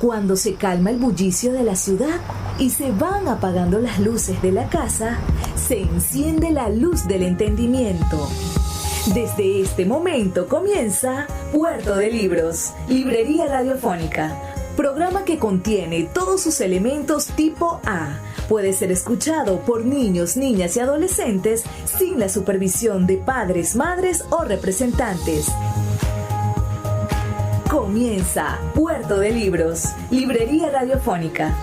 Cuando se calma el bullicio de la ciudad y se van apagando las luces de la casa, se enciende la luz del entendimiento. Desde este momento comienza Puerto de Libros, librería radiofónica, programa que contiene todos sus elementos tipo A. Puede ser escuchado por niños, niñas y adolescentes sin la supervisión de padres, madres o representantes. Comienza Puerto de Libros, librería radiofónica.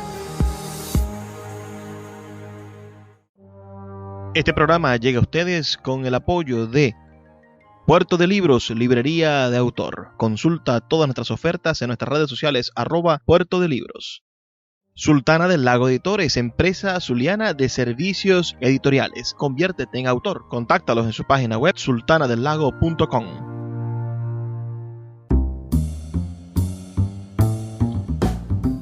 Este programa llega a ustedes con el apoyo de Puerto de Libros, librería de autor. Consulta todas nuestras ofertas en nuestras redes sociales @Puerto de Libros. Sultana del Lago Editores, empresa zuliana de servicios editoriales. Conviértete en autor. Contáctalos en su página web sultanadelago.com.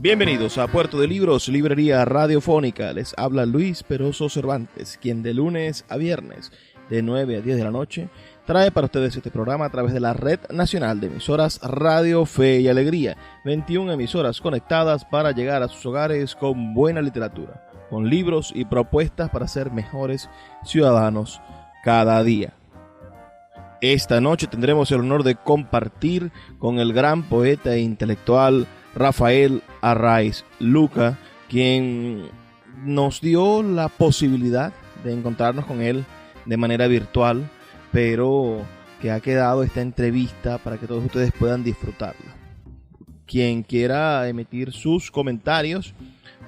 Bienvenidos a Puerto de Libros, librería radiofónica. Les habla Luis Peroso Cervantes, quien de lunes a viernes, de 9 a 10 de la noche, trae para ustedes este programa a través de la Red Nacional de Emisoras Radio Fe y Alegría. 21 emisoras conectadas para llegar a sus hogares con buena literatura, con libros y propuestas para ser mejores ciudadanos cada día. Esta noche tendremos el honor de compartir con el gran poeta e intelectual Rafael Arraiz Luca, quien nos dio la posibilidad de encontrarnos con él de manera virtual, pero que ha quedado esta entrevista para que todos ustedes puedan disfrutarla. Quien quiera emitir sus comentarios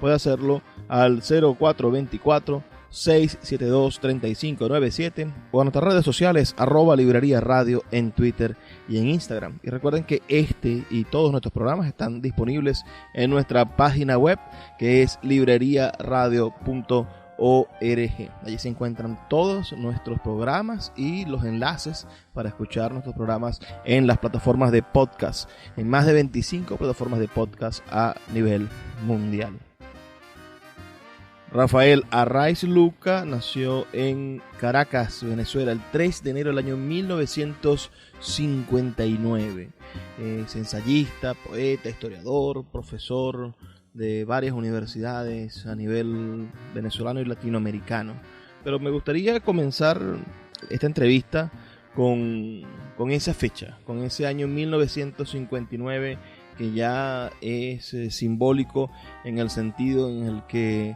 puede hacerlo al 0424-672-3597 o a nuestras redes sociales @librería radio en Twitter y en Instagram. Y recuerden que este y todos nuestros programas están disponibles en nuestra página web, que es libreriaradio.org. Allí se encuentran todos nuestros programas y los enlaces para escuchar nuestros programas en las plataformas de podcast, en más de 25 plataformas de podcast a nivel mundial. Rafael Arraiz Luca nació en Caracas, Venezuela, el 3 de enero del año 1959. Es ensayista, poeta, historiador, profesor de varias universidades a nivel venezolano y latinoamericano. Pero me gustaría comenzar esta entrevista con esa fecha, con ese año 1959, que ya es simbólico en el sentido en el que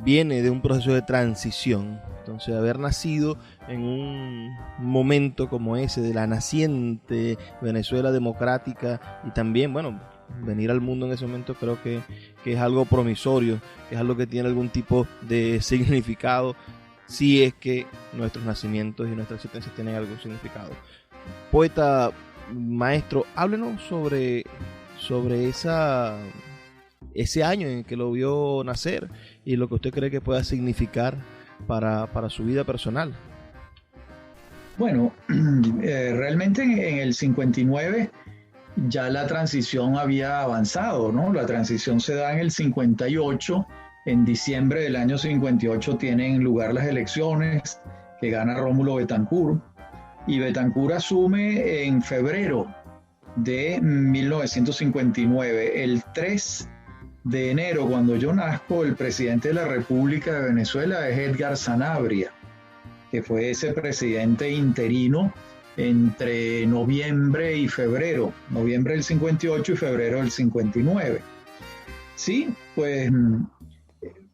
viene de un proceso de transición. Entonces, haber nacido en un momento como ese de la naciente Venezuela democrática y también, venir al mundo en ese momento, creo que es algo promisorio, que es algo que tiene algún tipo de significado, si es que nuestros nacimientos y nuestra existencia tienen algún significado. Poeta, maestro, háblenos sobre ese año en que lo vio nacer y lo que usted cree que pueda significar para su vida personal. Bueno, realmente en el 59 ya la transición había avanzado, ¿no? La transición se da en el 58, en diciembre del año 58 tienen lugar las elecciones que gana Rómulo Betancourt, y Betancourt asume en febrero de 1959. El 3 de enero, cuando yo nazco, el presidente de la República de Venezuela es Edgar Sanabria, que fue ese presidente interino entre noviembre y febrero, noviembre del 58 y febrero del 59. Sí, pues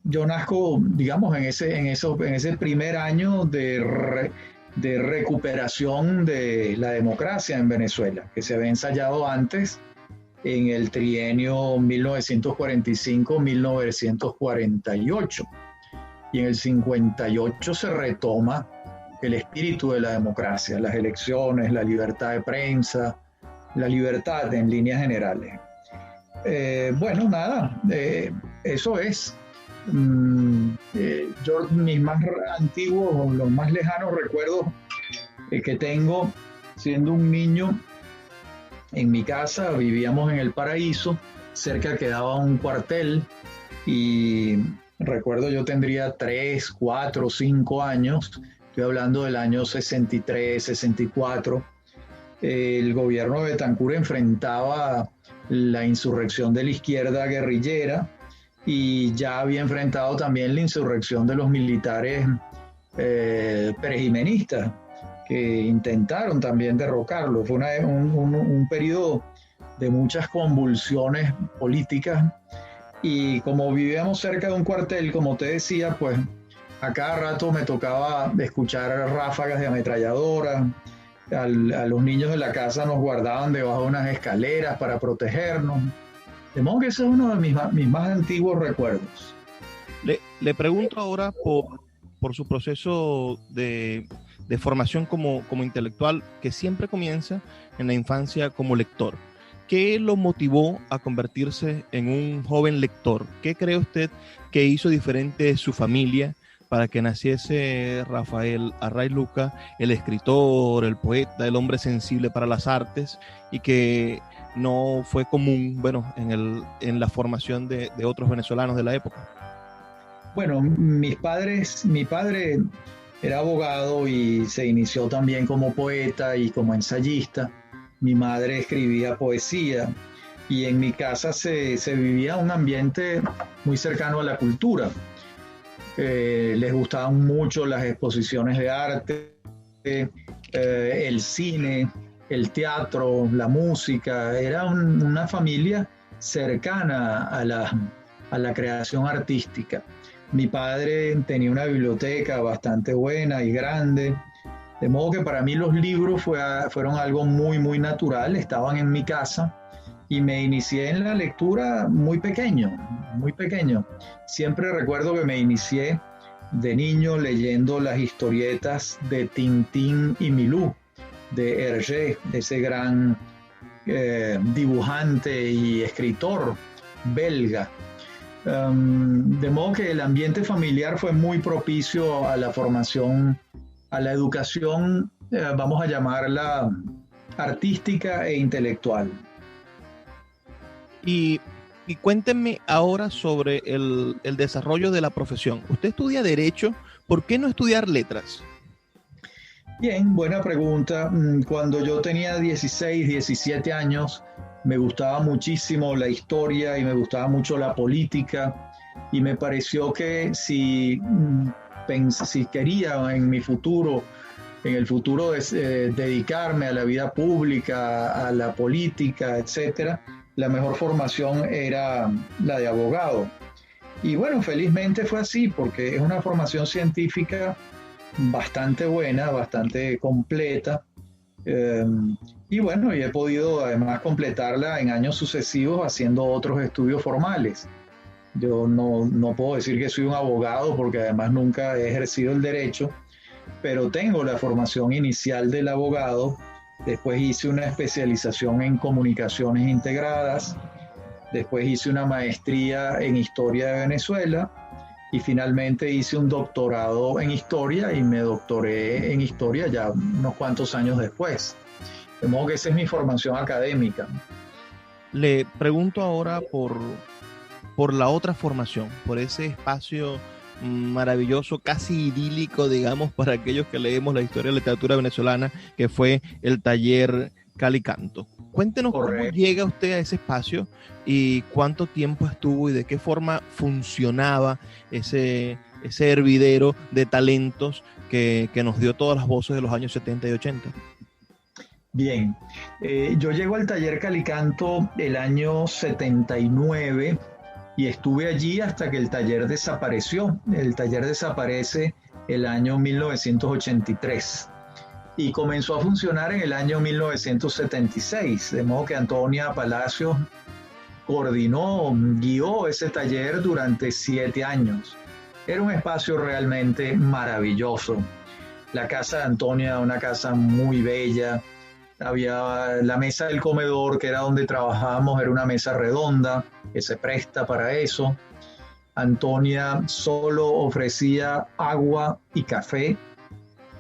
yo nazco, digamos, en ese primer año de recuperación de la democracia en Venezuela, que se había ensayado antes en el trienio 1945-1948. Y en el 58 se retoma el espíritu de la democracia, las elecciones, la libertad de prensa, la libertad en líneas generales. Eso es. Yo mis más antiguos, los más lejanos recuerdos que tengo siendo un niño, en mi casa vivíamos en El Paraíso, cerca quedaba un cuartel y recuerdo yo tendría 3, 4, 5 años, estoy hablando del año 63, 64, el gobierno de Betancur enfrentaba la insurrección de la izquierda guerrillera y ya había enfrentado también la insurrección de los militares perejimenistas, que intentaron también derrocarlo. Fue un periodo de muchas convulsiones políticas, y como vivíamos cerca de un cuartel, como te decía, pues a cada rato me tocaba escuchar ráfagas de ametralladoras. A los niños de la casa nos guardaban debajo de unas escaleras para protegernos. De modo que ese es uno de mis más antiguos recuerdos. Le pregunto ahora por su proceso de formación como intelectual, que siempre comienza en la infancia como lector. ¿Qué lo motivó a convertirse en un joven lector? ¿Qué cree usted que hizo diferente de su familia para que naciese Rafael Arraiz Luca, el escritor, el poeta, el hombre sensible para las artes, y que no fue común, bueno, en la formación de otros venezolanos de la época? Bueno, mi padre era abogado y se inició también como poeta y como ensayista. Mi madre escribía poesía y en mi casa se vivía un ambiente muy cercano a la cultura. Les gustaban mucho las exposiciones de arte, el cine, el teatro, la música. Era una familia cercana a la creación artística. Mi padre tenía una biblioteca bastante buena y grande, de modo que para mí los libros fueron algo muy, muy natural. Estaban en mi casa y me inicié en la lectura muy pequeño, muy pequeño. Siempre recuerdo que me inicié de niño leyendo las historietas de Tintín y Milú, de Hergé, ese gran dibujante y escritor belga. De modo que el ambiente familiar fue muy propicio a la formación, a la educación, vamos a llamarla artística e intelectual. Y cuéntenme ahora sobre el desarrollo de la profesión. Usted estudia Derecho, ¿por qué no estudiar Letras? Bien, buena pregunta. Cuando yo tenía 16, 17 años, me gustaba muchísimo la historia y me gustaba mucho la política, y me pareció que si quería en mi futuro, en el futuro dedicarme a la vida pública, a la política, etcétera, la mejor formación era la de abogado. Y bueno, felizmente fue así, porque es una formación científica bastante buena, bastante completa. Y bueno, y he podido además completarla en años sucesivos haciendo otros estudios formales. Yo no puedo decir que soy un abogado porque además nunca he ejercido el derecho, pero tengo la formación inicial del abogado. Después hice una especialización en comunicaciones integradas, después hice una maestría en historia de Venezuela y finalmente hice un doctorado en historia y me doctoré en historia ya unos cuantos años después. De modo que esa es mi formación académica. Le pregunto ahora por la otra formación, por ese espacio maravilloso, casi idílico, digamos, para aquellos que leemos la historia de la literatura venezolana, que fue el taller Calicanto. Cuéntenos cómo llega usted a ese espacio y cuánto tiempo estuvo y de qué forma funcionaba ese hervidero de talentos que nos dio todas las voces de los años 70 y 80. Bien, yo llego al taller Calicanto el año 79 y estuve allí hasta que el taller desapareció. El taller desaparece el año 1983 y comenzó a funcionar en el año 1976, de modo que Antonia Palacios guió ese taller durante 7 años. Era un espacio realmente maravilloso. La casa de Antonia, una casa muy bella. Había la mesa del comedor, que era donde trabajábamos, era una mesa redonda que se presta para eso. Antonia solo ofrecía agua y café,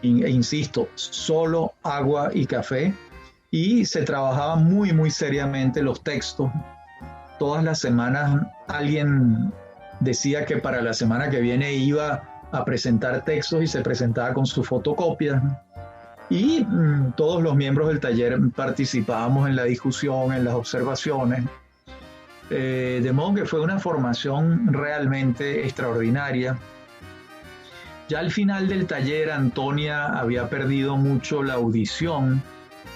e insisto, solo agua y café, y se trabajaba muy, muy seriamente los textos. Todas las semanas alguien decía que para la semana que viene iba a presentar textos y se presentaba con sus fotocopias. y todos los miembros del taller participábamos en la discusión, en las observaciones. De modo que fue una formación realmente extraordinaria. Ya al final del taller, Antonia había perdido mucho la audición,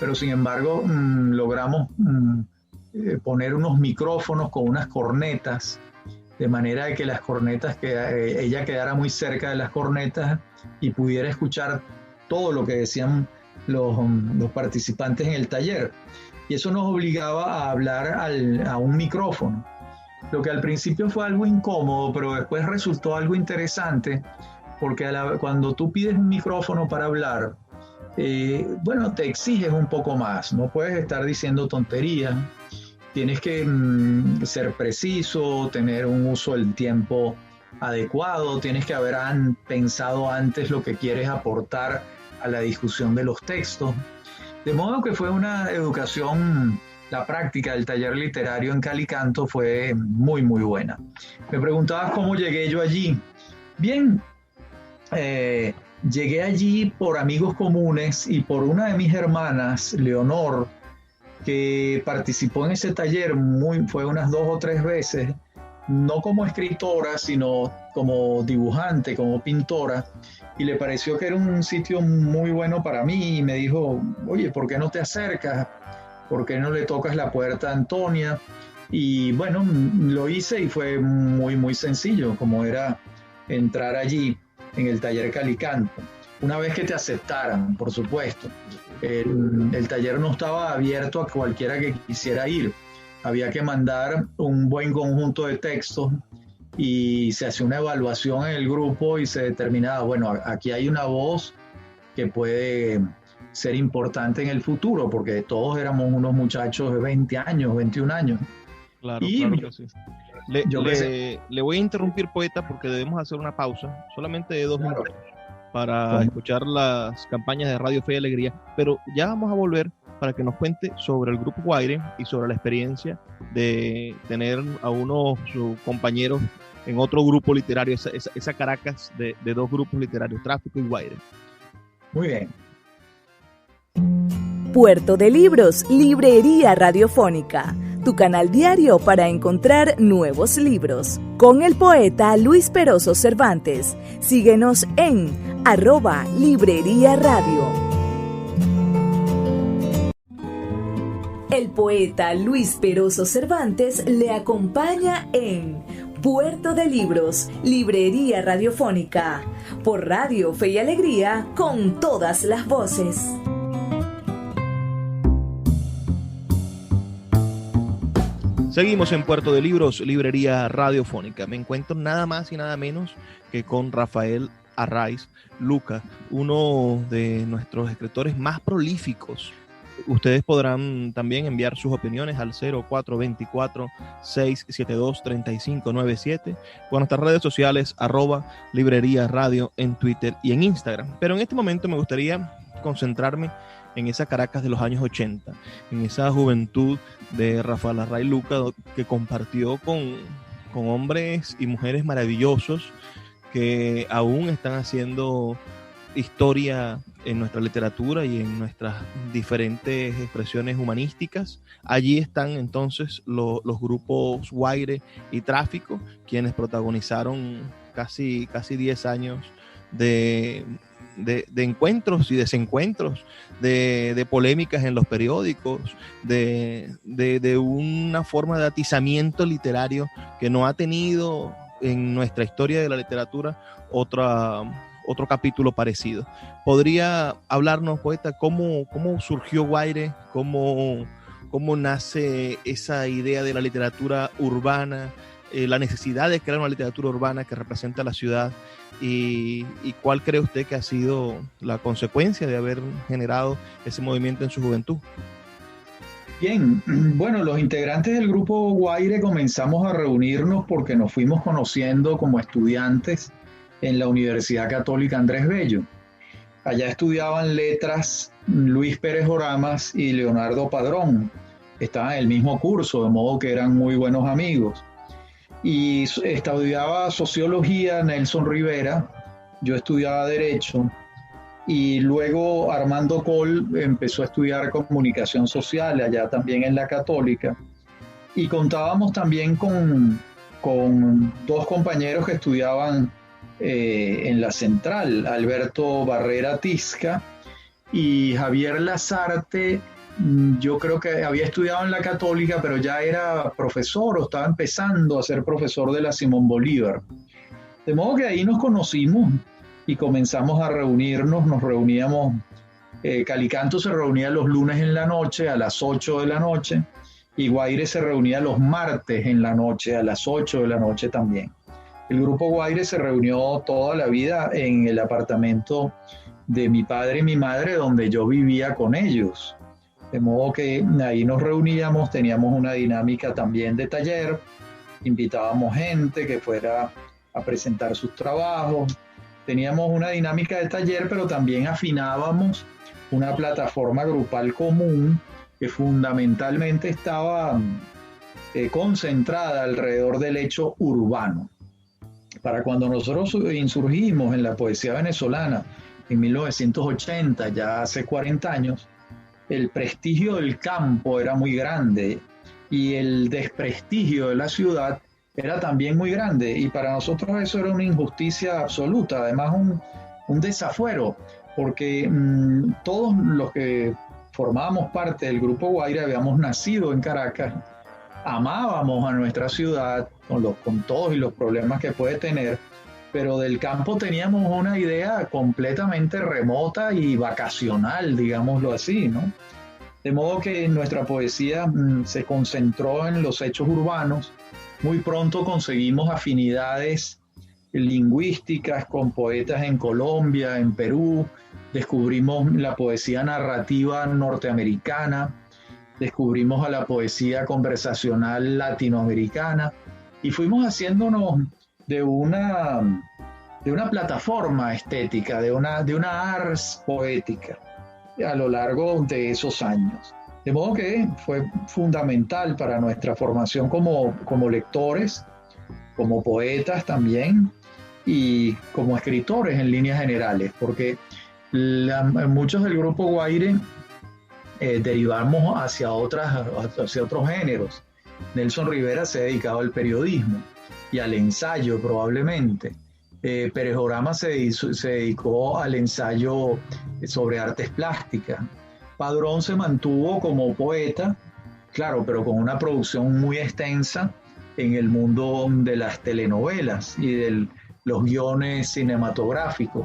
pero sin embargo logramos poner unos micrófonos con unas cornetas, de manera que las cornetas, ella quedara muy cerca de las cornetas y pudiera escuchar todo lo que decían los participantes en el taller. Y eso nos obligaba a hablar a un micrófono, lo que al principio fue algo incómodo, pero después resultó algo interesante, porque cuando tú pides un micrófono para hablar, bueno, te exiges un poco más, no puedes estar diciendo tonterías, tienes que ser preciso, tener un uso del tiempo adecuado, tienes que haber pensado antes lo que quieres aportar a la discusión de los textos. De modo que fue una educación, la práctica del taller literario en Calicanto fue muy, muy buena. Me preguntabas cómo llegué yo allí. Bien, llegué allí por amigos comunes y por una de mis hermanas, Leonor, que participó en ese taller, fue unas 2 o 3 veces, no como escritora, sino como dibujante, como pintora, y le pareció que era un sitio muy bueno para mí, y me dijo, oye, ¿por qué no te acercas? ¿Por qué no le tocas la puerta a Antonia? Y bueno, lo hice y fue muy, muy sencillo, como era entrar allí en el taller Calicanto. Una vez que te aceptaran, por supuesto. El taller no estaba abierto a cualquiera que quisiera ir. Había que mandar un buen conjunto de textos y se hacía una evaluación en el grupo y se determinaba, bueno, aquí hay una voz que puede ser importante en el futuro, porque todos éramos unos muchachos de 20 años, 21 años. Claro, claro que sí. Le voy a interrumpir, poeta, porque debemos hacer una pausa, solamente de 2 minutos, para escuchar las campañas de Radio Fe y Alegría, pero ya vamos a volver para que nos cuente sobre el Grupo Guaire y sobre la experiencia de tener a uno de sus compañeros en otro grupo literario, esa Caracas de 2 grupos literarios, Tráfico y Guaire. Muy bien. Puerto de Libros, Librería Radiofónica, tu canal diario para encontrar nuevos libros. Con el poeta Luis Peroso Cervantes. Síguenos en @Librería Radio. El poeta Luis Peroso Cervantes le acompaña en Puerto de Libros, Librería Radiofónica, por Radio Fe y Alegría, con todas las voces. Seguimos en Puerto de Libros, Librería Radiofónica. Me encuentro nada más y nada menos que con Rafael Arraiz Luca, uno de nuestros escritores más prolíficos. Ustedes podrán también enviar sus opiniones al 0424-672-3597 o a nuestras redes sociales @Librería Radio en Twitter y en Instagram. Pero en este momento me gustaría concentrarme en esa Caracas de los años 80, en esa juventud de Rafael Arraiz Luca, que compartió con hombres y mujeres maravillosos que aún están haciendo historia en nuestra literatura y en nuestras diferentes expresiones humanísticas. Allí están entonces los grupos Guaire y Tráfico, quienes protagonizaron casi 10 años de encuentros y desencuentros, de polémicas en los periódicos, de una forma de atizamiento literario que no ha tenido en nuestra historia de la literatura otro capítulo parecido. ¿Podría hablarnos, poeta, cómo surgió Guaire, cómo nace esa idea de la literatura urbana, la necesidad de crear una literatura urbana que represente a la ciudad, y cuál cree usted que ha sido la consecuencia de haber generado ese movimiento en su juventud? Bien, bueno, los integrantes del grupo Guaire comenzamos a reunirnos porque nos fuimos conociendo como estudiantes en la Universidad Católica Andrés Bello. Allá estudiaban letras Luis Pérez Oramas y Leonardo Padrón. Estaban en el mismo curso, de modo que eran muy buenos amigos. Y estudiaba sociología Nelson Rivera, yo estudiaba derecho, y luego Armando Coll empezó a estudiar comunicación social allá también en la Católica, y contábamos también con dos compañeros que estudiaban en la Central, Alberto Barrera Tisca y Javier Lazarte. Yo creo que había estudiado en la Católica, pero ya era profesor o estaba empezando a ser profesor de la Simón Bolívar. De modo que ahí nos conocimos y comenzamos a reunirnos, nos reuníamos, Calicanto se reunía los lunes en la noche a las 8 de la noche, y Guaire se reunía los martes en la noche a las 8 de la noche también. El grupo Guaire se reunió toda la vida en el apartamento de mi padre y mi madre, donde yo vivía con ellos. De modo que ahí nos reuníamos, teníamos una dinámica también de taller, invitábamos gente que fuera a presentar sus trabajos, teníamos una dinámica de taller, pero también afinábamos una plataforma grupal común que fundamentalmente estaba concentrada alrededor del hecho urbano. Para cuando nosotros insurgimos en la poesía venezolana en 1980, ya hace 40 años, el prestigio del campo era muy grande y el desprestigio de la ciudad era también muy grande, y para nosotros eso era una injusticia absoluta, además un desafuero, porque todos los que formábamos parte del Grupo Guaire habíamos nacido en Caracas, amábamos a nuestra ciudad con todos y los problemas que puede tener, pero del campo teníamos una idea completamente remota y vacacional, digámoslo así, ¿no? De modo que nuestra poesía se concentró en los hechos urbanos. Muy pronto conseguimos afinidades lingüísticas con poetas en Colombia, en Perú, descubrimos la poesía narrativa norteamericana, descubrimos a la poesía conversacional latinoamericana, y fuimos haciéndonos de una plataforma estética, de una ars poética a lo largo de esos años. De modo que fue fundamental para nuestra formación como lectores, como poetas también, y como escritores en líneas generales, porque muchos del Grupo Guaire derivamos hacia otros géneros. Nelson Rivera se ha dedicado al periodismo y al ensayo probablemente. Pérez Orama se dedicó al ensayo sobre artes plásticas. Padrón se mantuvo como poeta, claro, pero con una producción muy extensa en el mundo de las telenovelas y de los guiones cinematográficos.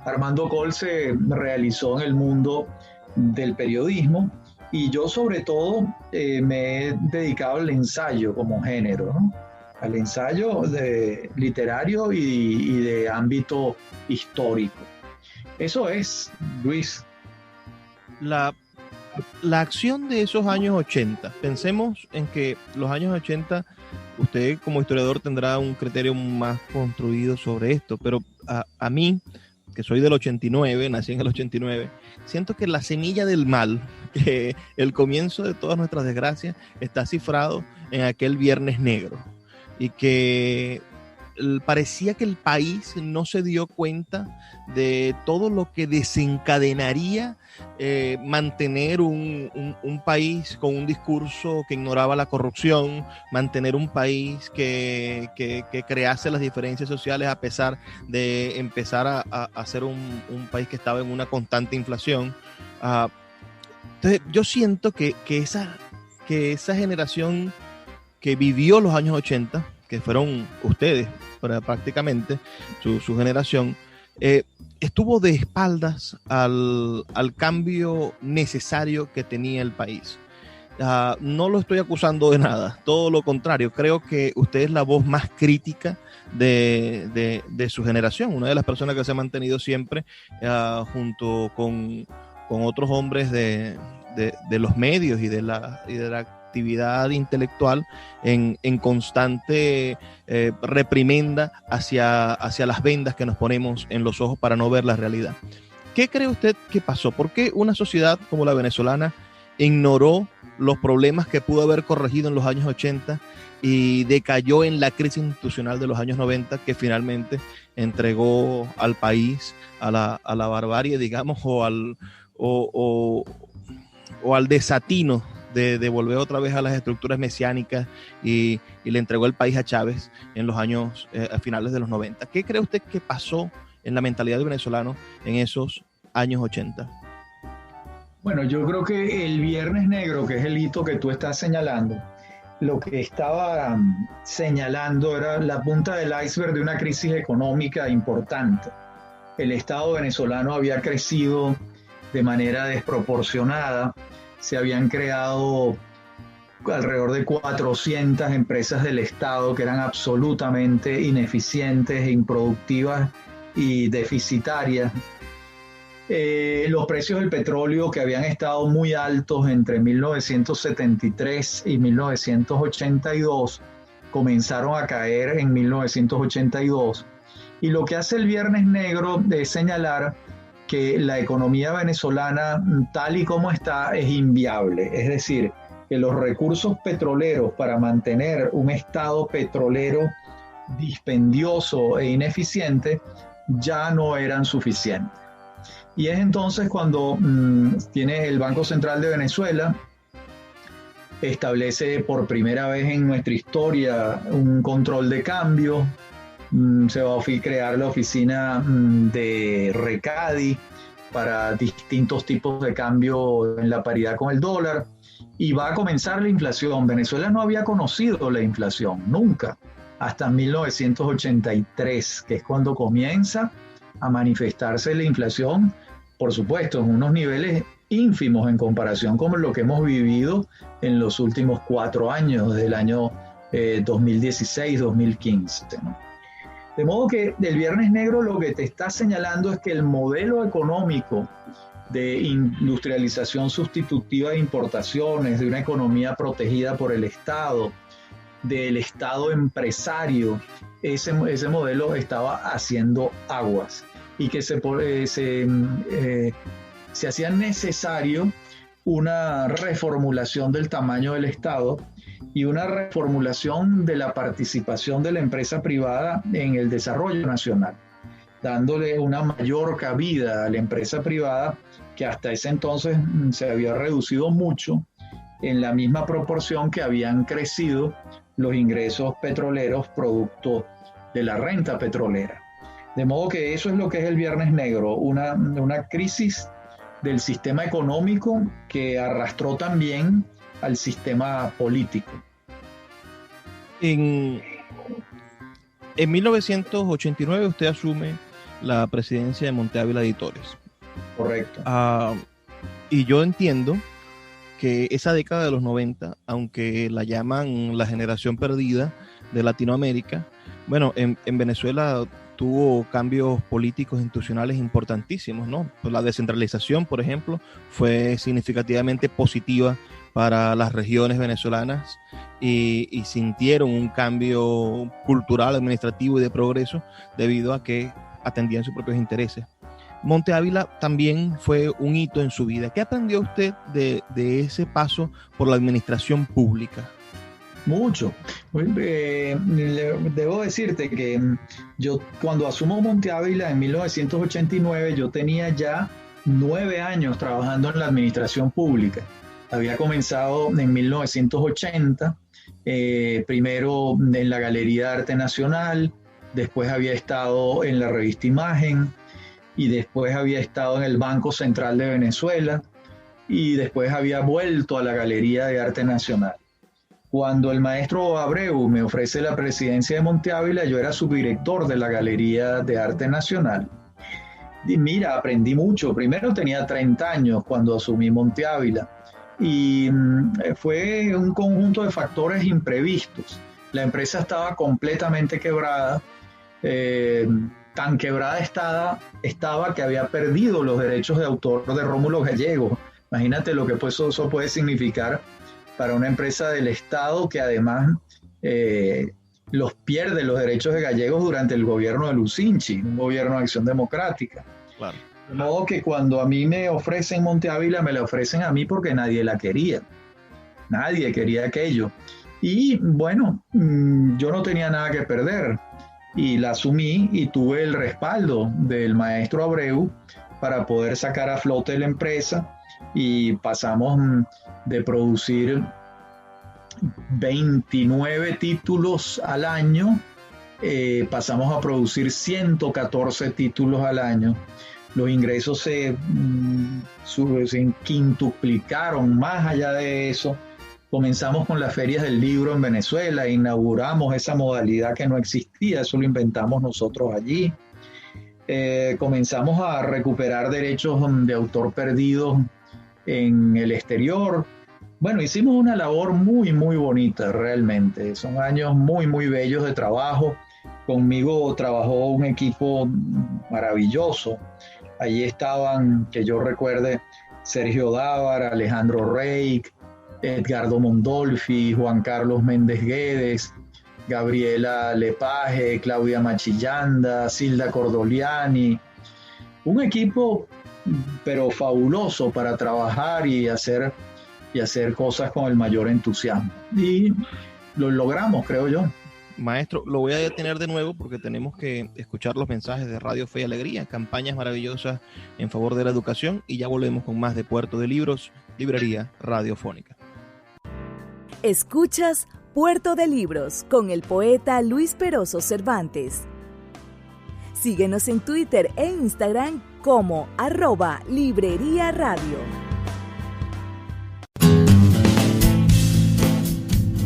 Armando Coll se realizó en el mundo del periodismo, y yo sobre todo me he dedicado al ensayo como género, ¿no? Al ensayo literario y de ámbito histórico. Eso es, Luis. La acción de esos años 80, pensemos en que los años 80, usted como historiador tendrá un criterio más construido sobre esto, pero a mí, que soy del 89, nací en el 89, siento que la semilla del mal, que el comienzo de todas nuestras desgracias, está cifrado en aquel Viernes Negro, y que parecía que el país no se dio cuenta de todo lo que desencadenaría mantener un país con un discurso que ignoraba la corrupción, mantener un país que crease las diferencias sociales a pesar de empezar a ser un país que estaba en una constante inflación. Entonces yo siento que esa generación que vivió los años 80, que fueron ustedes prácticamente, su generación, estuvo de espaldas al cambio necesario que tenía el país. No lo estoy acusando de nada, todo lo contrario, creo que usted es la voz más crítica de su generación, una de las personas que se ha mantenido siempre junto con otros hombres de los medios y de la actividad intelectual en constante reprimenda hacia las vendas que nos ponemos en los ojos para no ver la realidad. ¿Qué cree usted que pasó? ¿Por qué una sociedad como la venezolana ignoró los problemas que pudo haber corregido en los años 80 y decayó en la crisis institucional de los años 90, que finalmente entregó al país a la barbarie, digamos, o al desatino de volver otra vez a las estructuras mesiánicas y le entregó el país a Chávez en los años, a finales de los 90. ¿Qué cree usted que pasó en la mentalidad del venezolano en esos años 80? Bueno, yo creo que el Viernes Negro, que es el hito que tú estás señalando, lo que estaba señalando era la punta del iceberg de una crisis económica importante. El Estado venezolano había crecido de manera desproporcionada, se habían creado alrededor de 400 empresas del Estado que eran absolutamente ineficientes, improductivas y deficitarias. Los precios del petróleo, que habían estado muy altos entre 1973 y 1982, comenzaron a caer en 1982. Y lo que hace el Viernes Negro es señalar que la economía venezolana, tal y como está, es inviable. Es decir, que los recursos petroleros para mantener un estado petrolero dispendioso e ineficiente ya no eran suficientes. Y es entonces cuando tiene el Banco Central de Venezuela, establece por primera vez en nuestra historia un control de cambio, se va a crear la oficina de Recadi para distintos tipos de cambio en la paridad con el dólar, y va a comenzar la inflación. Venezuela no había conocido la inflación nunca, hasta 1983, que es cuando comienza a manifestarse la inflación, por supuesto, en unos niveles ínfimos en comparación con lo que hemos vivido en los últimos 4 años, desde el año 2016-2015, ¿no? De modo que el Viernes Negro lo que te está señalando es que el modelo económico de industrialización sustitutiva de importaciones, de una economía protegida por el Estado, del Estado empresario, ese modelo estaba haciendo aguas y que se hacía necesario una reformulación del tamaño del Estado y una reformulación de la participación de la empresa privada en el desarrollo nacional, dándole una mayor cabida a la empresa privada, que hasta ese entonces se había reducido mucho en la misma proporción que habían crecido los ingresos petroleros producto de la renta petrolera. De modo que eso es lo que es el Viernes Negro, una crisis del sistema económico que arrastró también al sistema político. En 1989 usted asume la presidencia de Monte Ávila Editores. Correcto. Y yo entiendo que esa década de los 90, aunque la llaman la generación perdida de Latinoamérica, bueno, en Venezuela tuvo cambios políticos e institucionales importantísimos, ¿no? Pues la descentralización, por ejemplo, fue significativamente positiva para las regiones venezolanas y sintieron un cambio cultural, administrativo y de progreso debido a que atendían sus propios intereses. Monte Ávila también fue un hito en su vida. ¿Qué aprendió usted de ese paso por la administración pública? Mucho. Debo decirte que yo cuando asumo Monte Ávila en 1989, yo tenía ya 9 años trabajando en la administración pública. Había comenzado en 1980, primero en la Galería de Arte Nacional, después había estado en la revista Imagen, y después había estado en el Banco Central de Venezuela, y después había vuelto a la Galería de Arte Nacional. Cuando el maestro Abreu me ofrece la presidencia de Monte Ávila, yo era subdirector de la Galería de Arte Nacional. Y mira, aprendí mucho. Primero tenía 30 años cuando asumí Monte Ávila y fue un conjunto de factores imprevistos. La empresa estaba completamente quebrada, tan quebrada estaba que había perdido los derechos de autor de Rómulo Gallego. Imagínate lo que eso puede significar para una empresa del Estado que además los pierde los derechos de Gallegos durante el gobierno de Lucinchi, un gobierno de Acción Democrática. Claro. De modo que cuando a mí me ofrecen Monte Ávila, me la ofrecen a mí porque nadie la quería. nadie quería aquello. Y bueno, yo no tenía nada que perder y la asumí y tuve el respaldo del maestro Abreu para poder sacar a flote la empresa y pasamos de producir 29 títulos al año, pasamos a producir 114 títulos al año. Los ingresos se quintuplicaron. Más allá de eso, comenzamos con las ferias del libro en Venezuela, inauguramos esa modalidad que no existía, eso lo inventamos nosotros allí. Comenzamos a recuperar derechos de autor perdidos en el exterior. Bueno, hicimos una labor muy, muy bonita realmente. Son años muy, muy bellos de trabajo. Conmigo trabajó un equipo maravilloso. Allí estaban, que yo recuerde, Sergio Dávar, Alejandro Reik, Edgardo Mondolfi, Juan Carlos Méndez Guedes, Gabriela Lepage, Claudia Machillanda, Silda Cordoliani. Un equipo, pero fabuloso para trabajar y hacer cosas con el mayor entusiasmo. Y lo logramos, creo yo. Maestro, lo voy a detener de nuevo porque tenemos que escuchar los mensajes de Radio Fe y Alegría, campañas maravillosas en favor de la educación, y ya volvemos con más de Puerto de Libros, Librería Radiofónica. Escuchas Puerto de Libros con el poeta Luis Peroso Cervantes. Síguenos en Twitter e Instagram como @Librería Radio.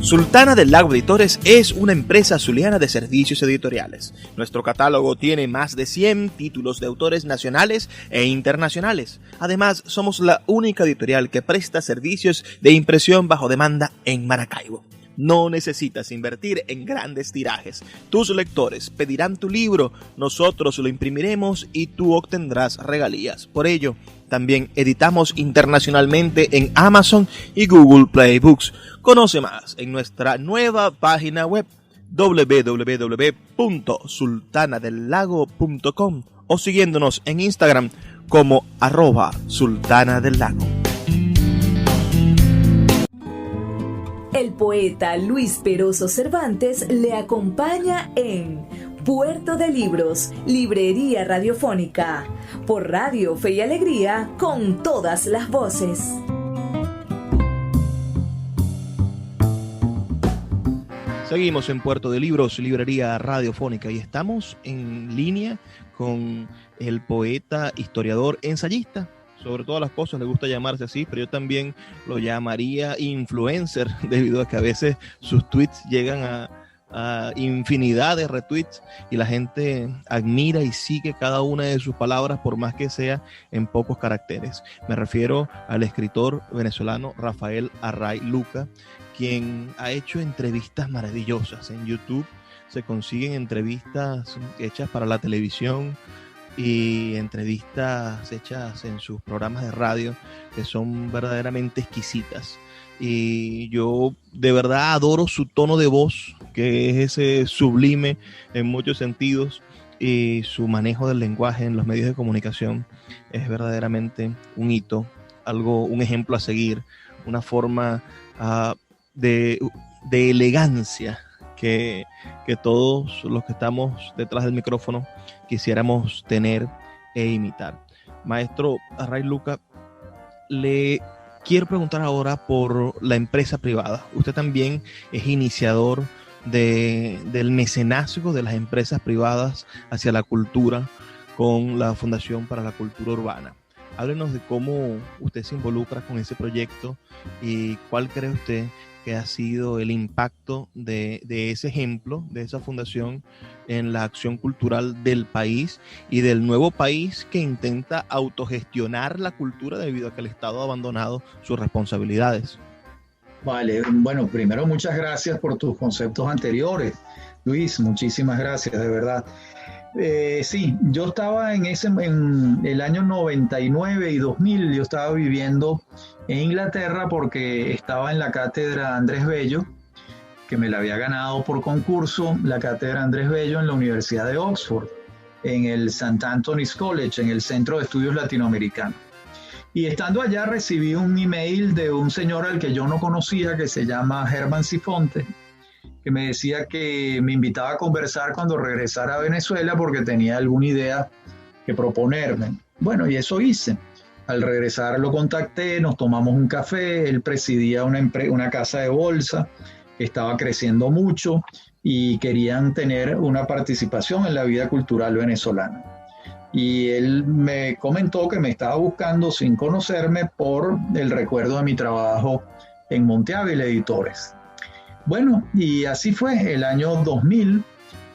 Sultana del Lago Editores es una empresa zuliana de servicios editoriales. Nuestro catálogo tiene más de 100 títulos de autores nacionales e internacionales. Además, somos la única editorial que presta servicios de impresión bajo demanda en Maracaibo. No necesitas invertir en grandes tirajes. Tus lectores pedirán tu libro, nosotros lo imprimiremos y tú obtendrás regalías. Por ello, también editamos internacionalmente en Amazon y Google Play Books. Conoce más en nuestra nueva página web www.sultanadelago.com o siguiéndonos en Instagram como @sultanadelago. El poeta Luis Peroso Cervantes le acompaña en Puerto de Libros, Librería Radiofónica, por Radio Fe y Alegría, con todas las voces. Seguimos en Puerto de Libros, Librería Radiofónica, y estamos en línea con el poeta, historiador, ensayista. Sobre todas las cosas le gusta llamarse así, pero yo también lo llamaría influencer, debido a que a veces sus tweets llegan a infinidad de retweets y la gente admira y sigue cada una de sus palabras, por más que sea en pocos caracteres. Me refiero al escritor venezolano Rafael Array Luca, quien ha hecho entrevistas maravillosas. En YouTube se consiguen entrevistas hechas para la televisión y entrevistas hechas en sus programas de radio que son verdaderamente exquisitas. Y yo de verdad adoro su tono de voz, que es ese sublime en muchos sentidos, y su manejo del lenguaje en los medios de comunicación es verdaderamente un hito, un ejemplo a seguir, una forma de elegancia que todos los que estamos detrás del micrófono quisiéramos tener e imitar. Maestro Array Luca, le quiero preguntar ahora por la empresa privada. Usted también es iniciador del mecenazgo de las empresas privadas hacia la cultura con la Fundación para la Cultura Urbana. Háblenos de cómo usted se involucra con ese proyecto y cuál cree usted que ha sido el impacto de ese ejemplo, de esa fundación en la acción cultural del país y del nuevo país que intenta autogestionar la cultura debido a que el Estado ha abandonado sus responsabilidades. Vale, bueno, primero muchas gracias por tus conceptos anteriores, Luis, muchísimas gracias, de verdad. Sí, yo estaba en el año 99 y 2000, yo estaba viviendo en Inglaterra porque estaba en la cátedra Andrés Bello, que me la había ganado por concurso, la cátedra Andrés Bello en la Universidad de Oxford, en el St. Anthony's College, en el Centro de Estudios Latinoamericanos. Y estando allá recibí un email de un señor al que yo no conocía, que se llama Germán Sifonte, que me decía que me invitaba a conversar cuando regresara a Venezuela porque tenía alguna idea que proponerme. Bueno, y eso hice. Al regresar lo contacté, nos tomamos un café, él presidía una casa de bolsa que estaba creciendo mucho y querían tener una participación en la vida cultural venezolana. Y él me comentó que me estaba buscando sin conocerme por el recuerdo de mi trabajo en Monte Ávila Editores. Bueno, y así fue. El año 2000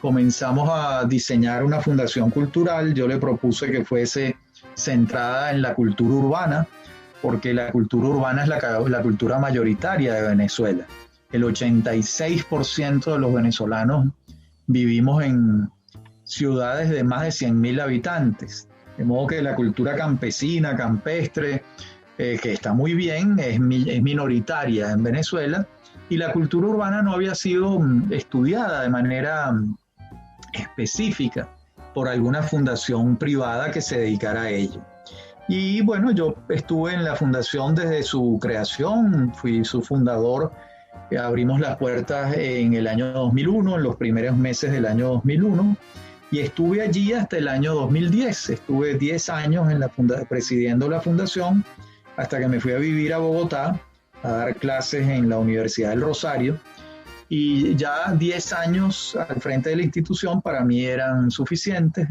comenzamos a diseñar una fundación cultural. Yo le propuse que fuese centrada en la cultura urbana, porque la cultura urbana es la cultura mayoritaria de Venezuela. El 86% de los venezolanos vivimos en ciudades de más de 100.000 habitantes. De modo que la cultura campesina, campestre, que está muy bien, es minoritaria en Venezuela, y la cultura urbana no había sido estudiada de manera específica por alguna fundación privada que se dedicara a ello. Y bueno, yo estuve en la fundación desde su creación, fui su fundador. Abrimos las puertas en el año 2001, en los primeros meses del año 2001, y estuve allí hasta el año 2010. Estuve 10 años presidiendo la fundación hasta que me fui a vivir a Bogotá a dar clases en la Universidad del Rosario, y ya 10 años al frente de la institución para mí eran suficientes.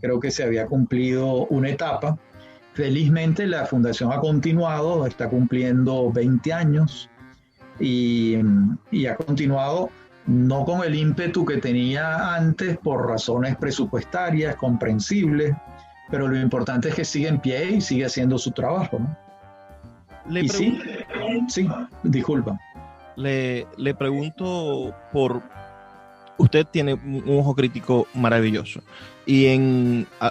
Creo que se había cumplido una etapa. Felizmente la fundación ha continuado, está cumpliendo 20 años y ha continuado no con el ímpetu que tenía antes por razones presupuestarias, comprensibles, pero lo importante es que sigue en pie y sigue haciendo su trabajo, ¿no? Sí, disculpa. Le pregunto por... Usted tiene un ojo crítico maravilloso y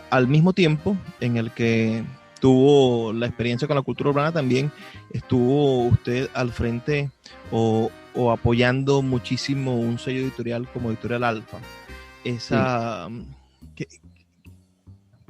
al mismo tiempo en el que tuvo la experiencia con la cultura urbana, también estuvo usted al frente o apoyando muchísimo un sello editorial como Editorial Alfa.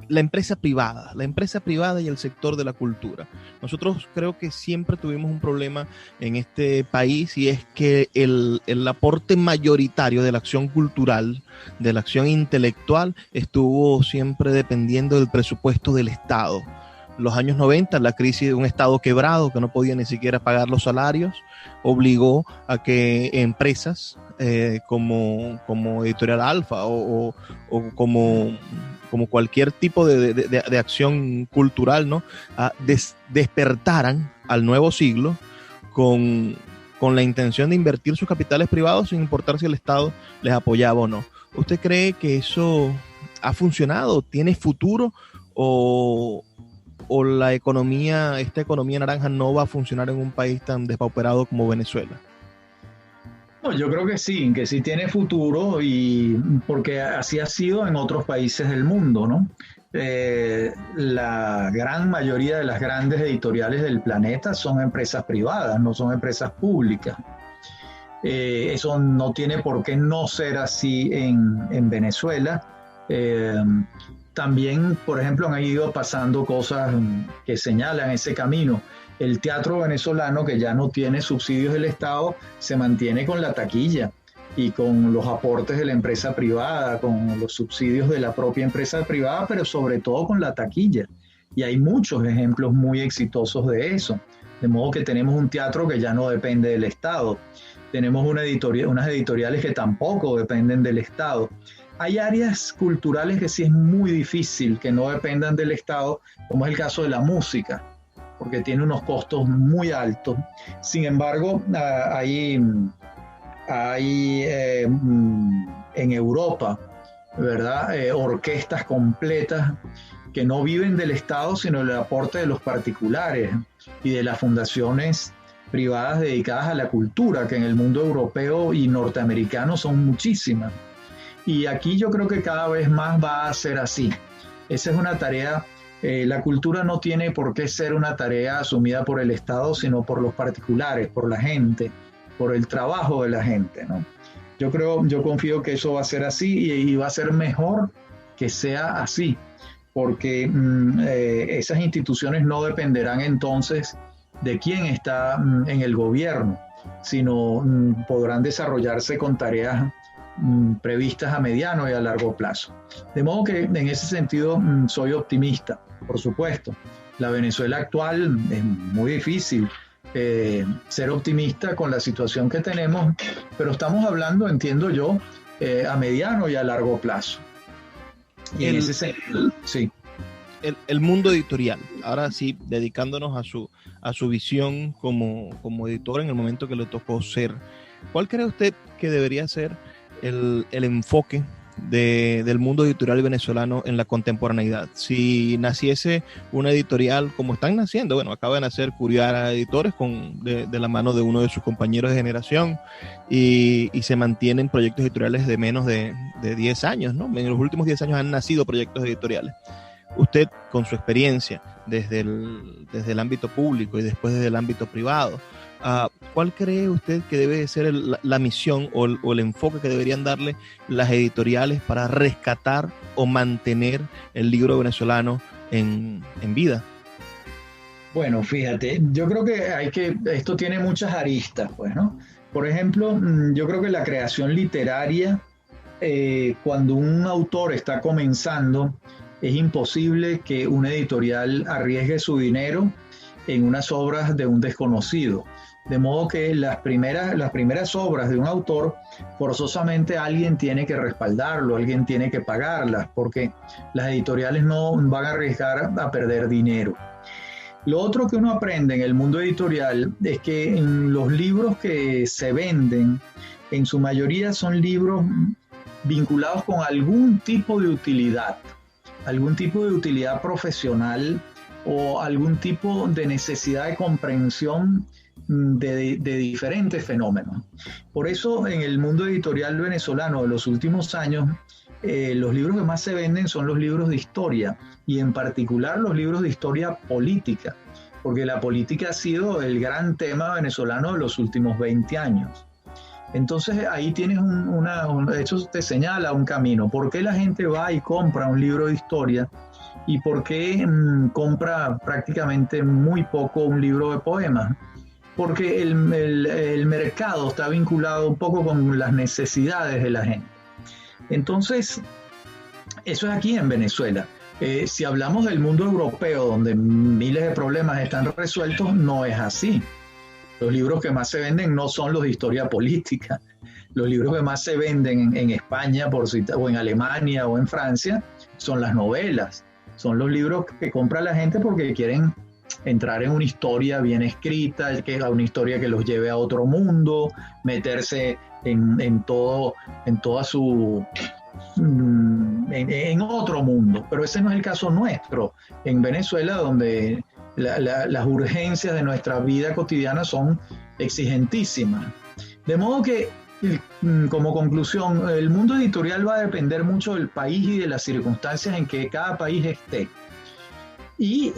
La empresa privada y el sector de la cultura. Nosotros creo que siempre tuvimos un problema en este país, y es que el aporte mayoritario de la acción cultural, de la acción intelectual, estuvo siempre dependiendo del presupuesto del Estado. Los años 90, la crisis de un Estado quebrado que no podía ni siquiera pagar los salarios, obligó a que empresas como Editorial Alfa o como cualquier tipo de acción cultural, ¿no? Despertaran al nuevo siglo con la intención de invertir sus capitales privados sin importar si el Estado les apoyaba o no. ¿Usted cree que eso ha funcionado? ¿Tiene futuro? ¿O esta economía naranja no va a funcionar en un país tan despauperado como Venezuela? No, yo creo que sí tiene futuro, y porque así ha sido en otros países del mundo, ¿no? La gran mayoría de las grandes editoriales del planeta son empresas privadas, no son empresas públicas. Eso no tiene por qué no ser así en Venezuela. También, por ejemplo, han ido pasando cosas que señalan ese camino. El teatro venezolano, que ya no tiene subsidios del Estado, se mantiene con la taquilla y con los aportes de la empresa privada, con los subsidios de la propia empresa privada, pero sobre todo con la taquilla. Y hay muchos ejemplos muy exitosos de eso. De modo que tenemos un teatro que ya no depende del Estado. Tenemos unas editoriales que tampoco dependen del Estado. Hay áreas culturales que sí es muy difícil que no dependan del Estado, como es el caso de la música, porque tiene unos costos muy altos. Sin embargo, hay en Europa, ¿verdad? Orquestas completas que no viven del Estado, sino del aporte de los particulares y de las fundaciones privadas dedicadas a la cultura, que en el mundo europeo y norteamericano son muchísimas. Y aquí yo creo que cada vez más va a ser así. Esa es una tarea. La cultura no tiene por qué ser una tarea asumida por el Estado, sino por los particulares, por la gente, por el trabajo de la gente, ¿no? Yo confío que eso va a ser así, y va a ser mejor que sea así. porque esas instituciones no dependerán entonces de quién está en el gobierno, sino podrán desarrollarse con tareas previstas a mediano y a largo plazo. De modo que en ese sentido soy optimista, por supuesto. La Venezuela actual es muy difícil ser optimista con la situación que tenemos, pero estamos hablando, entiendo yo, a mediano y a largo plazo. Y en ese sentido, sí. El mundo editorial, ahora sí, dedicándonos a su visión como editor en el momento que le tocó ser, ¿cuál cree usted que debería ser el enfoque del mundo editorial venezolano en la contemporaneidad? Si naciese una editorial como están naciendo, bueno, acaba de nacer Curiara Editores de la mano de uno de sus compañeros de generación y se mantienen proyectos editoriales de menos de 10 años, ¿no? En los últimos 10 años han nacido proyectos editoriales. Usted, con su experiencia desde el ámbito público y después desde el ámbito privado, ¿cuál cree usted que debe ser la misión o el enfoque que deberían darle las editoriales para rescatar o mantener el libro venezolano en vida? Bueno, fíjate, yo creo que esto tiene muchas aristas, pues, ¿no? Por ejemplo, yo creo que la creación literaria, cuando un autor está comenzando, es imposible que una editorial arriesgue su dinero en unas obras de un desconocido. De modo que las primeras obras de un autor, forzosamente alguien tiene que respaldarlo, alguien tiene que pagarlas, porque las editoriales no van a arriesgar a perder dinero. Lo otro que uno aprende en el mundo editorial es que en los libros que se venden, en su mayoría son libros vinculados con algún tipo de utilidad profesional o algún tipo de necesidad de comprensión de diferentes fenómenos. Por eso en el mundo editorial venezolano de los últimos años, los libros que más se venden son los libros de historia, y en particular los libros de historia política, porque la política ha sido el gran tema venezolano de los últimos 20 años. Entonces ahí tienes eso te señala un camino. ¿Por qué la gente va y compra un libro de historia? ¿Y por qué compra prácticamente muy poco un libro de poemas? Porque el mercado está vinculado un poco con las necesidades de la gente. Entonces, eso es aquí en Venezuela. Si hablamos del mundo europeo, donde miles de problemas están resueltos, no es así. Los libros que más se venden no son los de historia política. Los libros que más se venden en España, o en Alemania o en Francia, son las novelas. Son los libros que compra la gente porque quieren entrar en una historia bien escrita, una historia que los lleve a otro mundo, meterse en otro mundo. Pero ese no es el caso nuestro en Venezuela, donde las urgencias de nuestra vida cotidiana son exigentísimas. De modo que, como conclusión, el mundo editorial va a depender mucho del país y de las circunstancias en que cada país esté. Y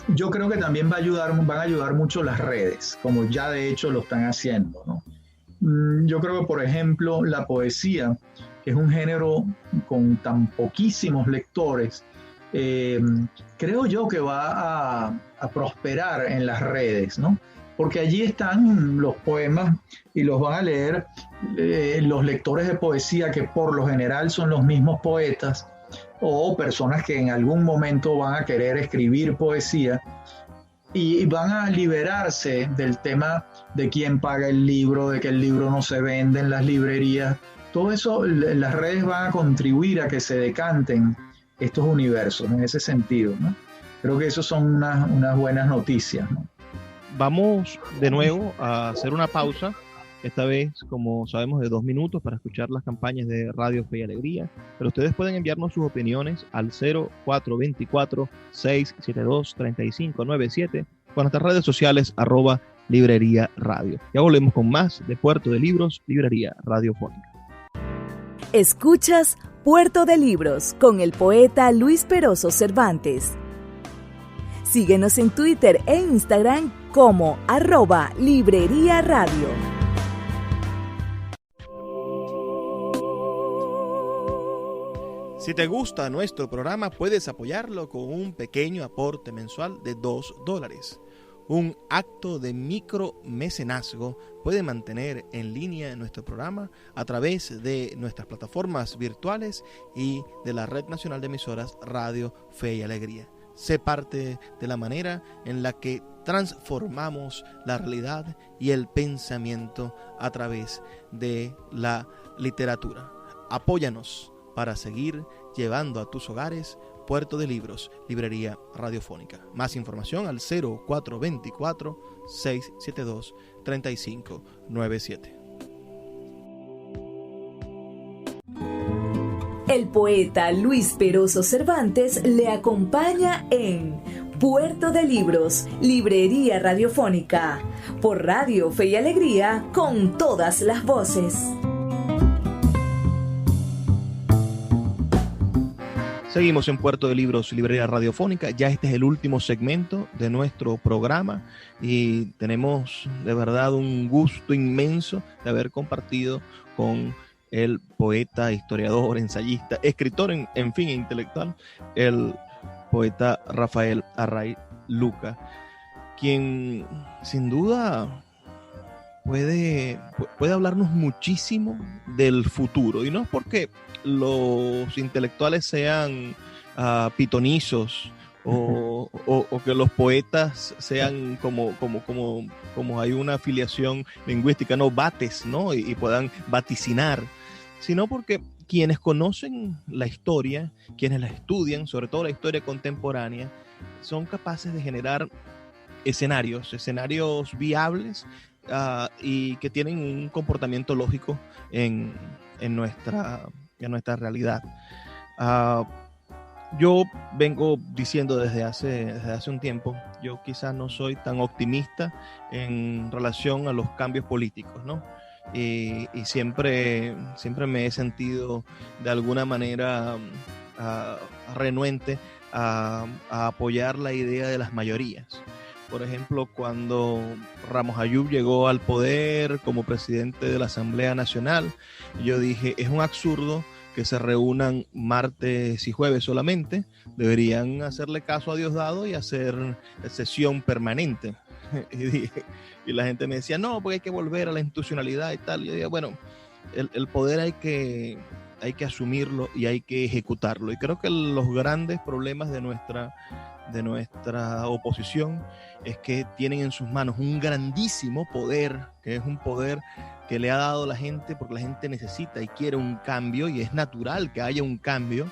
yo creo que también van a ayudar mucho las redes, como ya de hecho lo están haciendo, ¿no? Yo creo que, por ejemplo, la poesía, que es un género con tan poquísimos lectores, creo yo que va a prosperar en las redes, ¿no? Porque allí están los poemas y los van a leer los lectores de poesía, que por lo general son los mismos poetas o personas que en algún momento van a querer escribir poesía, y van a liberarse del tema de quién paga el libro, de que el libro no se vende en las librerías. Todo eso, las redes van a contribuir a que se decanten estos universos en ese sentido, ¿no? Creo que eso son unas buenas noticias, ¿no? Vamos de nuevo a hacer una pausa, esta vez, como sabemos, de 2 minutos para escuchar las campañas de Radio Fe y Alegría, pero ustedes pueden enviarnos sus opiniones al 0424-672-3597 con nuestras redes sociales @Librería Radio. Ya volvemos con más de Puerto de Libros, Librería Radiofónica. Escuchas Puerto de Libros con el poeta Luis Peroso Cervantes. Síguenos en Twitter e Instagram como @Librería Radio. Si te gusta nuestro programa, puedes apoyarlo con un pequeño aporte mensual de $2. Un acto de micromecenazgo puede mantener en línea nuestro programa a través de nuestras plataformas virtuales y de la Red Nacional de Emisoras Radio Fe y Alegría. Sé parte de la manera en la que transformamos la realidad y el pensamiento a través de la literatura. Apóyanos para seguir llevando a tus hogares Puerto de Libros, librería radiofónica. Más información al 0424-672-3597. El poeta Luis Peroso Cervantes le acompaña en Puerto de Libros, librería radiofónica, por Radio Fe y Alegría, con todas las voces. Seguimos en Puerto de Libros, librería radiofónica. Ya este es el último segmento de nuestro programa y tenemos de verdad un gusto inmenso de haber compartido con el poeta, historiador, ensayista, escritor, en fin, intelectual, el poeta Rafael Arraiz Luca, quien sin duda puede hablarnos muchísimo del futuro. Y no es porque los intelectuales sean pitonizos o que los poetas sean como hay una afiliación lingüística, no vates, ¿no? Y puedan vaticinar, sino porque quienes conocen la historia, quienes la estudian, sobre todo la historia contemporánea, son capaces de generar escenarios viables y que tienen un comportamiento lógico en nuestra realidad. Yo vengo diciendo desde hace un tiempo, yo quizás no soy tan optimista en relación a los cambios políticos, ¿no? Y siempre me he sentido de alguna manera renuente a apoyar la idea de las mayorías. Por ejemplo, cuando Ramos Ayub llegó al poder como presidente de la Asamblea Nacional, yo dije, es un absurdo que se reúnan martes y jueves solamente, deberían hacerle caso a Diosdado y hacer sesión permanente. Y la gente me decía, no, porque hay que volver a la institucionalidad y tal. Y yo decía, bueno, el poder hay que asumirlo y hay que ejecutarlo. Y creo que los grandes problemas de nuestra oposición es que tienen en sus manos un grandísimo poder, que es un poder que le ha dado la gente porque la gente necesita y quiere un cambio, y es natural que haya un cambio.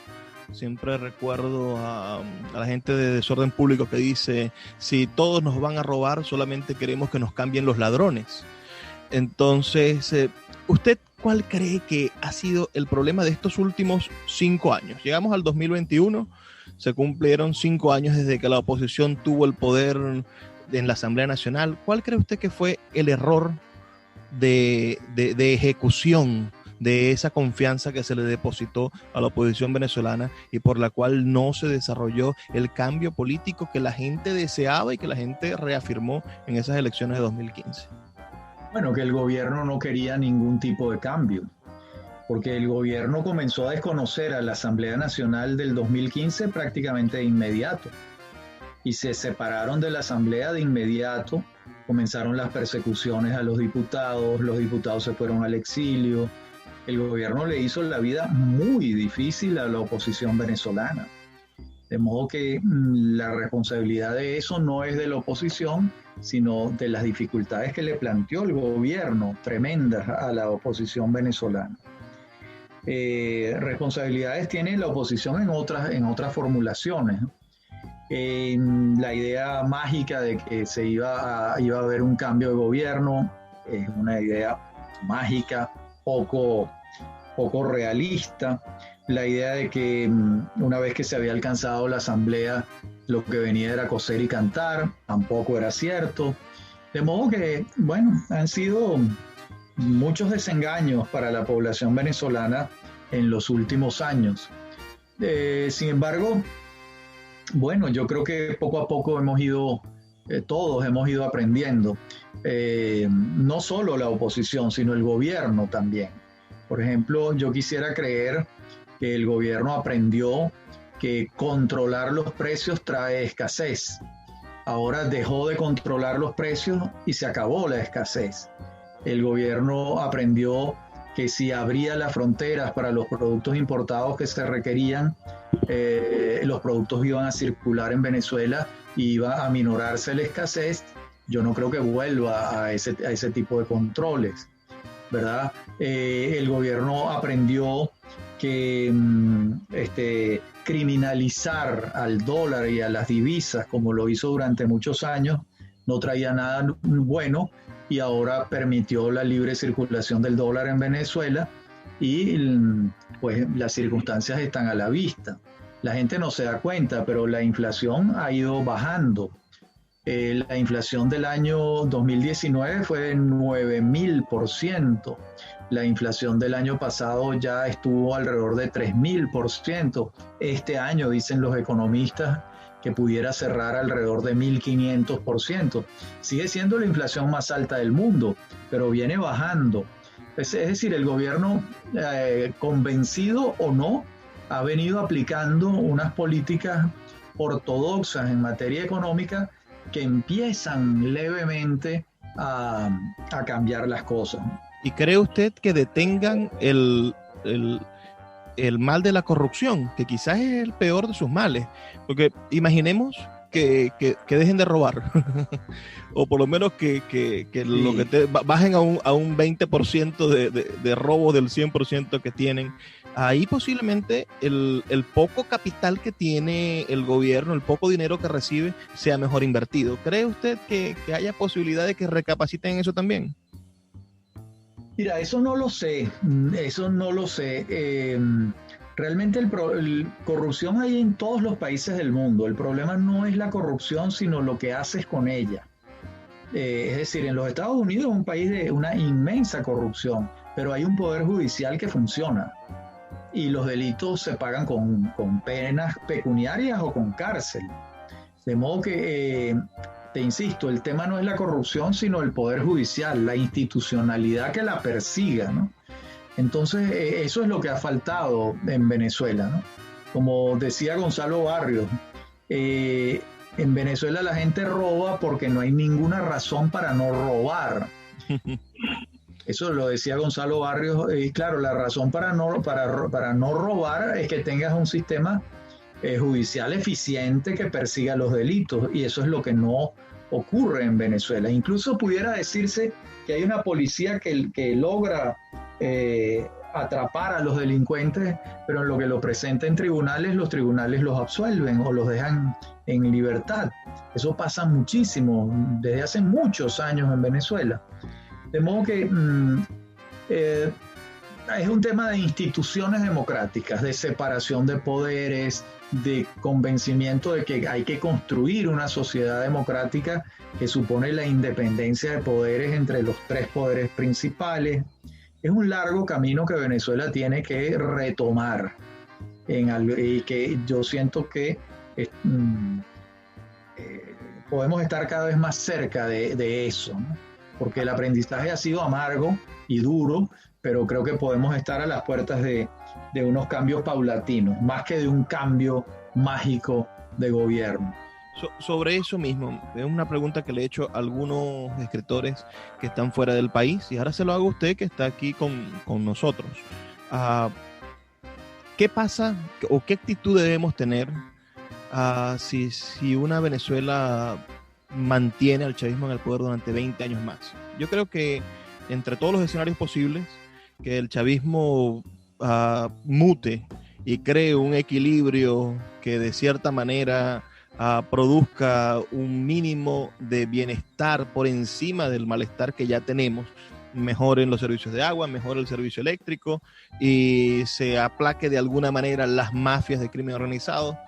Siempre recuerdo a la gente de Desorden Público que dice, si todos nos van a robar, solamente queremos que nos cambien los ladrones. Entonces, ¿usted cuál cree que ha sido el problema de estos últimos 5 años? Llegamos al 2021, se cumplieron 5 años desde que la oposición tuvo el poder en la Asamblea Nacional. ¿Cuál cree usted que fue el error de ejecución de esa confianza que se le depositó a la oposición venezolana y por la cual no se desarrolló el cambio político que la gente deseaba y que la gente reafirmó en esas elecciones de 2015? Bueno, que el gobierno no quería ningún tipo de cambio, porque el gobierno comenzó a desconocer a la Asamblea Nacional del 2015 prácticamente de inmediato, y se separaron de la Asamblea de inmediato. Comenzaron las persecuciones a los diputados se fueron al exilio. El gobierno le hizo la vida muy difícil a la oposición venezolana. De modo que la responsabilidad de eso no es de la oposición, sino de las dificultades que le planteó el gobierno, tremendas, a la oposición venezolana. Responsabilidades tiene la oposición en otras formulaciones. La idea mágica de que iba a haber un cambio de gobierno es una idea mágica, poco realista. La idea de que una vez que se había alcanzado la asamblea, lo que venía era coser y cantar, tampoco era cierto. De modo que, bueno, han sido muchos desengaños para la población venezolana en los últimos años. Sin embargo, bueno, yo creo que poco a poco todos hemos ido aprendiendo. No solo la oposición, sino el gobierno también. Por ejemplo, yo quisiera creer que el gobierno aprendió que controlar los precios trae escasez. Ahora dejó de controlar los precios y se acabó la escasez. El gobierno aprendió que si abría las fronteras para los productos importados que se requerían, los productos iban a circular en Venezuela y iba a minorarse la escasez. Yo no creo que vuelva a ese tipo de controles, ¿verdad? El gobierno aprendió que criminalizar al dólar y a las divisas, como lo hizo durante muchos años, no traía nada bueno, y ahora permitió la libre circulación del dólar en Venezuela y pues las circunstancias están a la vista. La gente no se da cuenta, pero la inflación ha ido bajando. La inflación del año 2019 fue de 9.000%. La inflación del año pasado ya estuvo alrededor de 3.000%. Este año, dicen los economistas, que pudiera cerrar alrededor de 1.500%. Sigue siendo la inflación más alta del mundo, pero viene bajando. Es decir, el gobierno, convencido o no, ha venido aplicando unas políticas ortodoxas en materia económica que empiezan levemente a cambiar las cosas. ¿Y cree usted que detengan el mal de la corrupción, que quizás es el peor de sus males? Porque imaginemos que dejen de robar, o por lo menos que lo que bajen a un 20% de robo del 100% que tienen. Ahí posiblemente el poco capital que tiene el gobierno, el poco dinero que recibe, sea mejor invertido. ¿Cree usted que haya posibilidad de que recapaciten eso también? Mira, eso no lo sé. Realmente corrupción hay en todos los países del mundo. El problema no es la corrupción, sino lo que haces con ella. Es decir, en los Estados Unidos es un país de una inmensa corrupción, pero hay un poder judicial que funciona y los delitos se pagan con penas pecuniarias o con cárcel. De modo que, te insisto, el tema no es la corrupción, sino el poder judicial, la institucionalidad que la persiga, ¿no? Entonces, eso es lo que ha faltado en Venezuela, ¿no? Como decía Gonzalo Barrios, en Venezuela la gente roba porque no hay ninguna razón para no robar. Eso lo decía Gonzalo Barrios, y claro, la razón para no robar es que tengas un sistema judicial eficiente que persiga los delitos, y eso es lo que no ocurre en Venezuela. Incluso pudiera decirse que hay una policía que logra atrapar a los delincuentes, pero en lo que lo presenta en tribunales, los tribunales los absuelven o los dejan en libertad. Eso pasa muchísimo, desde hace muchos años en Venezuela. De modo que es un tema de instituciones democráticas, de separación de poderes, de convencimiento de que hay que construir una sociedad democrática que supone la independencia de poderes entre los tres poderes principales. Es un largo camino que Venezuela tiene que retomar y que yo siento que podemos estar cada vez más cerca de eso, ¿no? Porque el aprendizaje ha sido amargo y duro, pero creo que podemos estar a las puertas de unos cambios paulatinos, más que de un cambio mágico de gobierno. Sobre eso mismo, es una pregunta que le he hecho a algunos escritores que están fuera del país, y ahora se lo hago a usted que está aquí con nosotros. ¿Qué pasa o qué actitud debemos tener si una Venezuela mantiene al chavismo en el poder durante 20 años más? Yo creo que entre todos los escenarios posibles, que el chavismo mute y cree un equilibrio que de cierta manera produzca un mínimo de bienestar por encima del malestar que ya tenemos, mejoren los servicios de agua, mejore el servicio eléctrico y se aplaque de alguna manera las mafias de crimen organizado.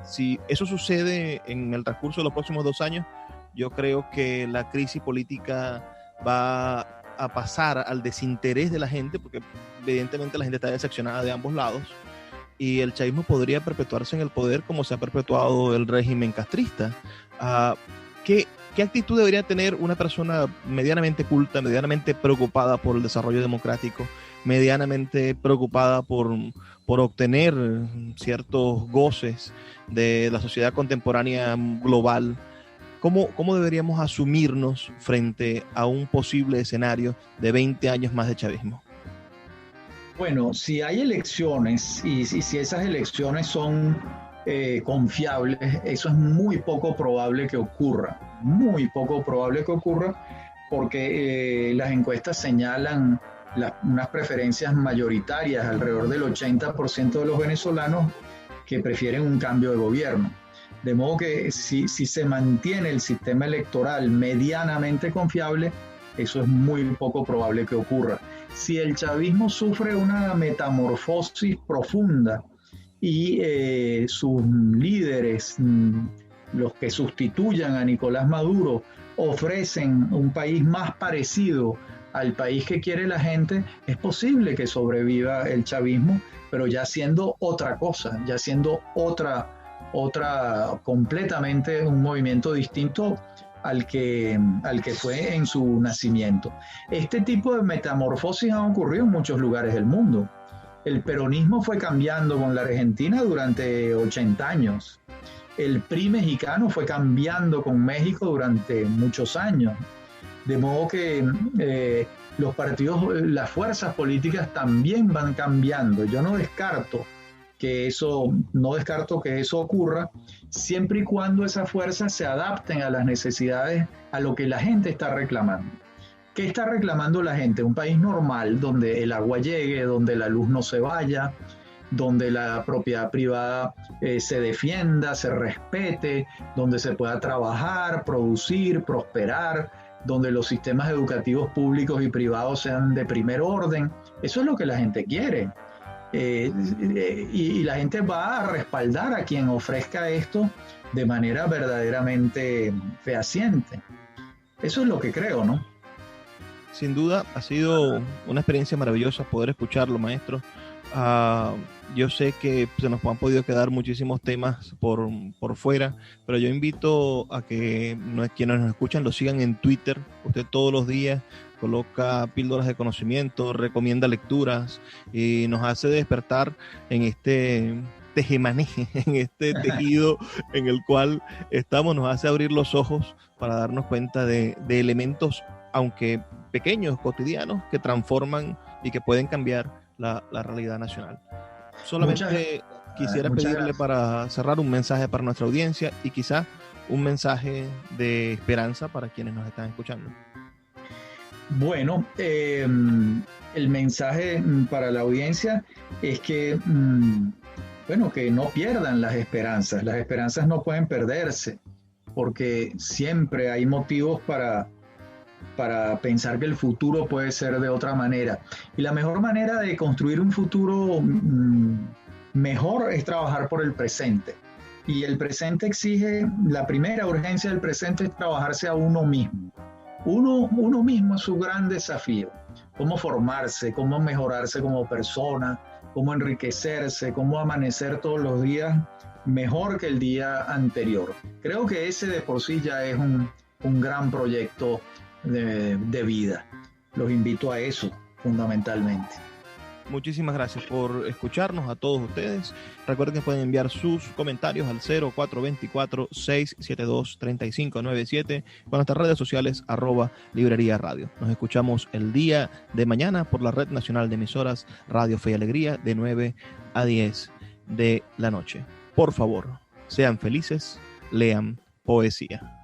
Si eso sucede en el transcurso de los próximos 2 años, yo creo que la crisis política va a pasar al desinterés de la gente, porque evidentemente la gente está decepcionada de ambos lados, y el chavismo podría perpetuarse en el poder como se ha perpetuado el régimen castrista. ¿Qué ¿Qué actitud debería tener una persona medianamente culta, medianamente preocupada por el desarrollo democrático, medianamente preocupada por obtener ciertos goces de la sociedad contemporánea global? ¿Cómo deberíamos asumirnos frente a un posible escenario de 20 años más de chavismo? Bueno, si hay elecciones y si esas elecciones son confiables, eso es muy poco probable que ocurra, muy poco probable que ocurra, porque las encuestas señalan unas preferencias mayoritarias, alrededor del 80% de los venezolanos que prefieren un cambio de gobierno. De modo que si se mantiene el sistema electoral medianamente confiable, eso es muy poco probable que ocurra. Si el chavismo sufre una metamorfosis profunda y sus líderes, los que sustituyan a Nicolás Maduro, ofrecen un país más parecido al país que quiere la gente, es posible que sobreviva el chavismo, pero ya siendo otra cosa, ya siendo otra completamente un movimiento distinto al que fue en su nacimiento. Este tipo de metamorfosis ha ocurrido en muchos lugares del mundo. El peronismo fue cambiando con la Argentina durante 80 años. El PRI mexicano fue cambiando con México durante muchos años. De modo que los partidos, las fuerzas políticas también van cambiando. Yo no descarto que eso ocurra, siempre y cuando esas fuerzas se adapten a las necesidades, a lo que la gente está reclamando. ¿Qué está reclamando la gente? Un país normal, donde el agua llegue, donde la luz no se vaya, donde la propiedad privada se defienda, se respete, donde se pueda trabajar, producir, prosperar, donde los sistemas educativos públicos y privados sean de primer orden. Eso es lo que la gente quiere. Y la gente va a respaldar a quien ofrezca esto de manera verdaderamente fehaciente. Eso es lo que creo, ¿no? Sin duda ha sido una experiencia maravillosa poder escucharlo, maestro. Yo sé que se nos han podido quedar muchísimos temas por fuera, pero yo invito a que quienes nos escuchan lo sigan en Twitter. Usted todos los días coloca píldoras de conocimiento, recomienda lecturas y nos hace despertar en este tejemaneje, en este tejido en el cual estamos, nos hace abrir los ojos para darnos cuenta de elementos, aunque pequeños, cotidianos, que transforman y que pueden cambiar la realidad nacional. Solamente quisiera pedirle para cerrar un mensaje para nuestra audiencia y quizá un mensaje de esperanza para quienes nos están escuchando. Bueno, el mensaje para la audiencia es que, que no pierdan las esperanzas. Las esperanzas no pueden perderse, porque siempre hay motivos para pensar que el futuro puede ser de otra manera. Y la mejor manera de construir un futuro mejor es trabajar por el presente. Y el presente exige, la primera urgencia del presente es trabajarse a uno mismo. Uno mismo es su gran desafío. Cómo formarse, cómo mejorarse como persona, cómo enriquecerse, cómo amanecer todos los días mejor que el día anterior. Creo que ese de por sí ya es un gran proyecto de vida. Los invito a eso, fundamentalmente. Muchísimas gracias por escucharnos a todos ustedes. Recuerden que pueden enviar sus comentarios al 0424-672-3597 con nuestras redes sociales @Librería Radio. Nos escuchamos el día de mañana por la Red Nacional de Emisoras Radio Fe y Alegría de 9 a 10 de la noche. Por favor, sean felices, lean poesía.